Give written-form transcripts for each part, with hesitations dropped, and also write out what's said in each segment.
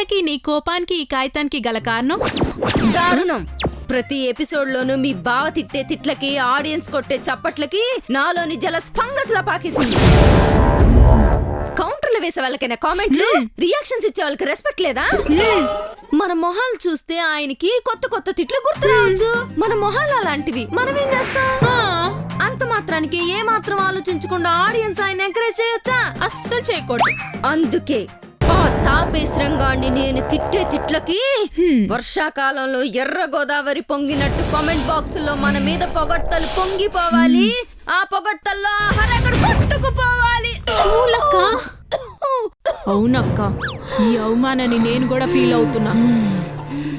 ఇంతకీ నీ కోపానికి ఈ కాగితానికి గల కారణం? దారుణం. ప్రతి ఎపిసోడ్ లోనూ మీ బావ తిట్టే తిట్లకి, ఆడియన్స్ కొట్టే చప్పట్లకి నాలోని జలస్ ఫంగస్ లా పాకేసింది. కౌంటర్లు వేసే వాళ్ళకైనా కామెంట్లు, రియాక్షన్స్ ఇచ్చే వాళ్ళకి రెస్పెక్ట్ లేదా? మన మొహాలు చూస్తే ఆయనకి కొత్త కొత్త తిట్లు గుర్తు రావచ్చు. మన మొహాలు అలాంటివి, మనం ఏం చేస్తాం? అంత మాత్రానికి ఏ మాత్రం ఆలోచించకుండా ఆడియన్స్ ఆయన ఎంకరేజ్ చేయొచ్చా? అస్సలు చేయకూడదు. అందుకే ఆ తాపేశ్వరంగాన్ని నేను తిట్టే తిట్లకి వర్షాకాలంలో ఎర్ర గోదావరి పొంగినట్టు కామెంట్ బాక్స్ లో మన మీద పొగడ్తలు పొంగిపోవాలి. ఆ పొగడ్తల్లో ఆహారం కొట్టుకుపోవాలి. అవునక్క, ఈ అవమానాన్ని నేను కూడా ఫీల్ అవుతున్నా.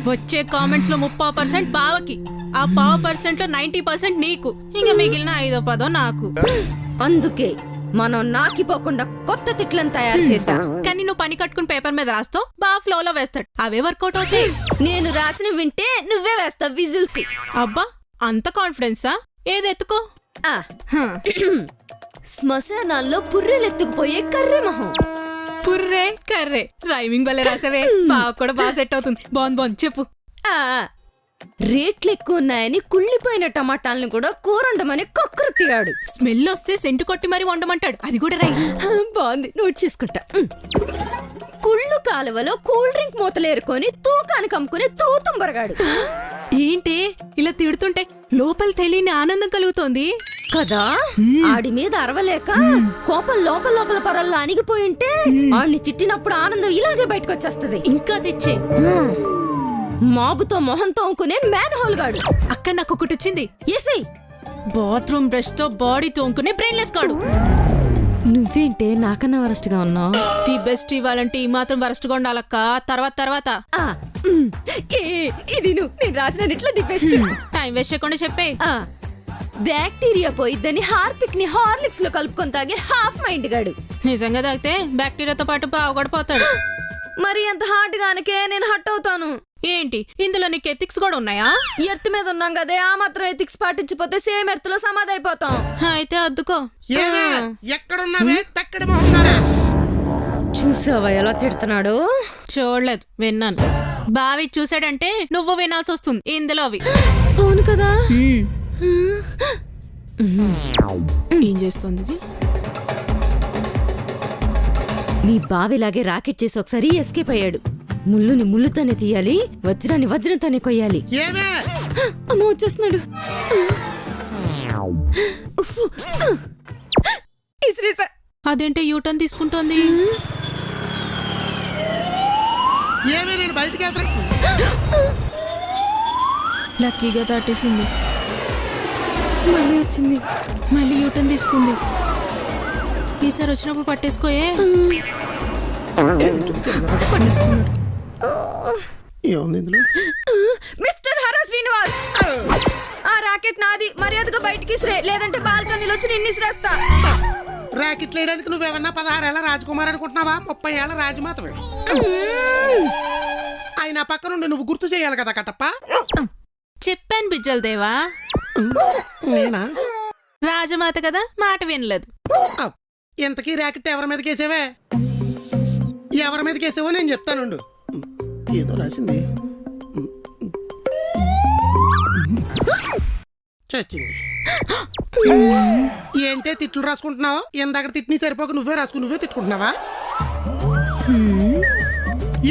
వచ్చే కామెంట్స్ లో 30% బావకి, ఆ 10% లో 90% నీకు, ఇంకా మిగిలిన 5-10 నాకు. అందుకే మనం నాకిపోకుండా కొత్త తిట్లను తయారు చేశా. కానీ నువ్వు పని కట్టుకుని పేపర్ మీద రాస్తావు, బాగా ఫ్లోలో వేస్తాడు. అవే వర్కౌట్ అవుతాయి. నేను రాసిన వింటే నువ్వే వేస్తావు విజిల్స్. అబ్బా, అంత కాన్ఫిడెన్సా? ఏదెత్తుకో. శ్మశానాల్లో పుర్రెలెత్తుకుపోయే కర్రె మొహం. పుర్రే కర్రే, రైమింగ్ వల్ల రాసావే. బాగా కూడా బాగా సెట్ అవుతుంది. బాగుంది, చెప్పు. రేట్లు ఎక్కువ ఉన్నాయని కుళ్ళిపోయిన టమాటాలను కూడా కూరండమని కొక్కరు తీయాడు. స్మెల్ వస్తే సెంటు కొట్టి మరీ వండమంటాడు. అది కూడా రై. బాగుంది, నోట్ చేసుకుంటా. కుళ్ళు కాలువలో కూల్ డ్రింక్ మూతలేరుకొని తూకానికి అమ్ముకుని తూతుంబరగాడు. ఏంటి ఇలా తిడుతుంటే లోపల తెలియని ఆనందం కలుగుతోంది కదా? ఆడి మీద అరవలేక కోపం లోపల లోపల పరల్లో అణిగిపోయింటే ఆడిని చిట్టినప్పుడు ఆనందం ఇలాగే బయటకు వచ్చేస్తది. ఇంకా తెచ్చే మాగుతో మొహం తోముకునే మ్యాన్ హోల్ గాడు. అక్కడ నాకు ఒకటి వచ్చింది. ఏసై బాత్రూమ్ బ్రష్ తో బాడీ తోముకునే బ్రెయిన్లెస్ గాడు. నువ్వేంటే నాకన్నా వరస్ట్ గా ఉన్నావు? ది బెస్ట్ ఇవ్వాలంటే ఈ మాత్రం వరస్ట్ గా ఉండాలక్క. తర్వాత ఇది నేను రాసినట్ల ది బెస్ట్. టైం వేస్ట్ చేయకుండా చెప్పే. బ్యాక్టీరియా పోయిద్దని హార్పిక్ ని హార్లిక్స్ లో కలుపుకొని తాగే హాఫ్ మైండ్ గాడు. నిజంగా తాగితే బ్యాక్టీరియాతో పాటు బావగడిపోతాడు. మరి ఎంత హార్ట్ గానకే నేను హట్ అవుతాను. ఏంటి ఇందులో నీకు ఎథిక్స్ కూడా ఉన్నాయా? ఎర్త్ మీద ఉన్నాం కదే, ఆ మాత్రం ఎథిక్స్ పాటించిపోతే సేమ్ ఎర్త్ లో సమాధి అయిపోతాం. అయితే అద్దుకో. ఎక్కడున్నావే తక్కడి మొహంగానే. చూసావా ఎలా తిడుతున్నాడు? చూడలేదు, విన్నాను. బావి చూసాడంటే నువ్వు వినాల్సి వస్తుంది ఇందులో అవి. అవును కదా? ఏం చేస్తుంది? నీ బావిలాగే రాకెట్ చేసి ఒకసారి ఎస్కేప్ అయ్యాడు. ముళ్ళుని ముళ్ళుతోనే తీయాలి, వజ్రాన్ని వజ్రంతోనే కొయ్యాలి. అమ్మ వచ్చేస్తున్నాడు. అదేంటే యూటర్న్ తీసుకుంటోంది? లక్కీగా దాటేసింది. మళ్ళీ వచ్చింది. మళ్ళీ యూటర్న్ తీసుకుంది. ఈసారి వచ్చినప్పుడు పట్టేసుకోయే. మిస్టర్ హర శ్రీనివాస్, ఆ రాకెట్ నాది. మర్యాదగా బయటికి ఇసిరే, లేదంటే బాల్కనీలో వచ్చి నిన్ను ఇసిరేస్తా. రాకెట్ లేయడానికి నువ్వేమన్నా 16 ఏళ్ల రాజకుమార్ అనుకుంటున్నావా? 30 ఏళ్ల రాజమాతవే. ఆయన పక్క నుండి నువ్వు గుర్తు చేయాలి కదా కట్టప్ప. చెప్పాను బిజ్జల్ దేవా, నేనా రాజమాత కదా, మాట వినలేదు. ఇంతకీ రాకెట్ ఎవరి మీదకి వేసావే? ఎవరి మీదకి వేసావో నేను చెప్తానుండు. ఏదో రాసింది, చచ్చింది. ఏంటే తిట్లు రాసుకుంటున్నావు? ఇందాక తిట్ని సరిపోక నువ్వే రాసుకుని నువ్వే తిట్టుకుంటున్నావా?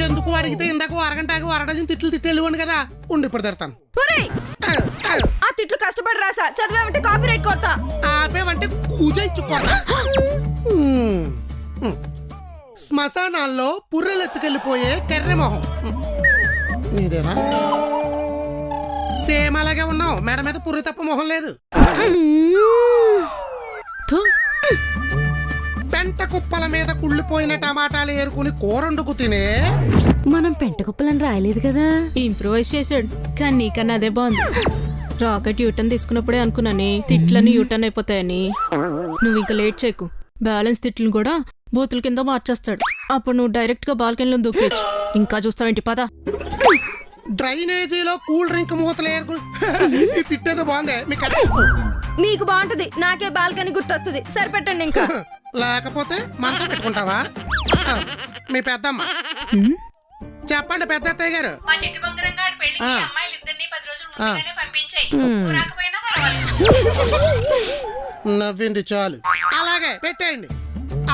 ఎందుకు అడిగితే ఇందాక అరగంట ఆగి 1 డజన్ తిట్లు తిట్టేళ్ళివ్వండి కదా. ఉండి ఇప్పుడు తిడతాను. ఆ తిట్లు కష్టపడి రాసా, చదివేమంటే కాపీరైట్ కొడతా. ఆపేవంటే కూజ ఇచ్చుకోడతా. శ్మశానాల్లో పుర్రెలెత్తుకెళ్ళిపోయే కర్రె మొహం నీదేనా? సేమ్ అలాగే ఉన్నావు. మెడ మీద పుర్రె తప్ప మొహం లేదు. పెంట కుప్పల మీద కుళ్ళిపోయిన టమాటాలు ఏరుకుని కూరండుకు తినే మనం పెంట కుప్పలని రాయలేదు కదా. ఇంప్రూవైజ్ చేశాడు, కానీ నీకన్నా అదే బాగుంది. రాకెట్ యూటర్న్ తీసుకున్నప్పుడే అనుకున్నానే తిట్లని యూటర్న్ అయిపోతాయని. నువ్వు ఇంకా లేట్ చేయకు. బ్యాలెన్స్ తిట్లను కూడా బూతుల కింద మార్చేస్తాడు. అప్పుడు నువ్వు డైరెక్ట్ గా బాల్కనీలో దూకేయచ్చు. ఇంకా చూస్తావేంటి? పద. డ్రైనేజీలో కూల్ డ్రింక్ మూతలు ఏరుకుని తిట్టేదో బాగుందే. మీకు బాగుంటది, నాకే బాల్కనీ గుర్తొస్తుంది. సరిపెట్టండి. ఇంకా లేకపోతే మనతో పెట్టుకుంటావా? మీ పెద్దమ్మ చెప్పండి పెద్ద అత్తయ్య గారు. మా చెట్టు బొంగరం గారి పెళ్లికి ఆ. అమ్మాయిలిద్దరిని 10 రోజులు ముందుగానే పంపించాయి. నువ్వు రాకపోయినా పర్వాలేదు. నవ్వింది చాలు. అలాగే పెట్టేయండి.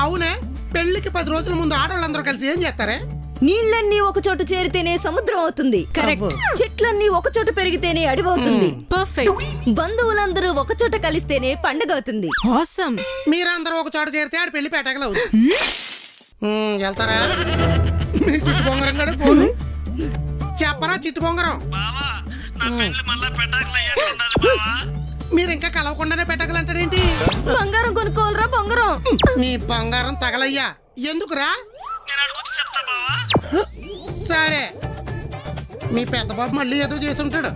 అవునే, పెళ్లికి 10 రోజుల ముందు ఆడవాళ్ళందరూ కలిసి ఏం చేస్తారే? నీళ్ళన్నీ ఒక చోట చేరితేనే సముద్రం అవుతుంది. అబ్బో. చెట్లన్నీ ఒక చోట పెరిగితేనే అడవవుతుంది. పర్ఫెక్ట్. బంధువులందరూ ఒక చోట కలిస్తేనే పండగ అవుతుంది. ఆసమ్. మీరందరూ ఒక చోట చేరితే ఆడ పెళ్లి పెట్టగలవు. వెళ్తారా? మీ చిట్టు బొంగరం కూడా ఫోను చెప్పరా? చిట్టు బొంగరం, మీరు ఇంకా కలవకుండానే పెట్టగలంటాడేంటి? బంగారం కొనుక్కోవాలరా బొంగరం. నీ బంగారం తగలయ్యా. ఎందుకురా? సరే, మీ పెద్ద బాబు మళ్ళీ ఏదో చేసి ఉంటాడు.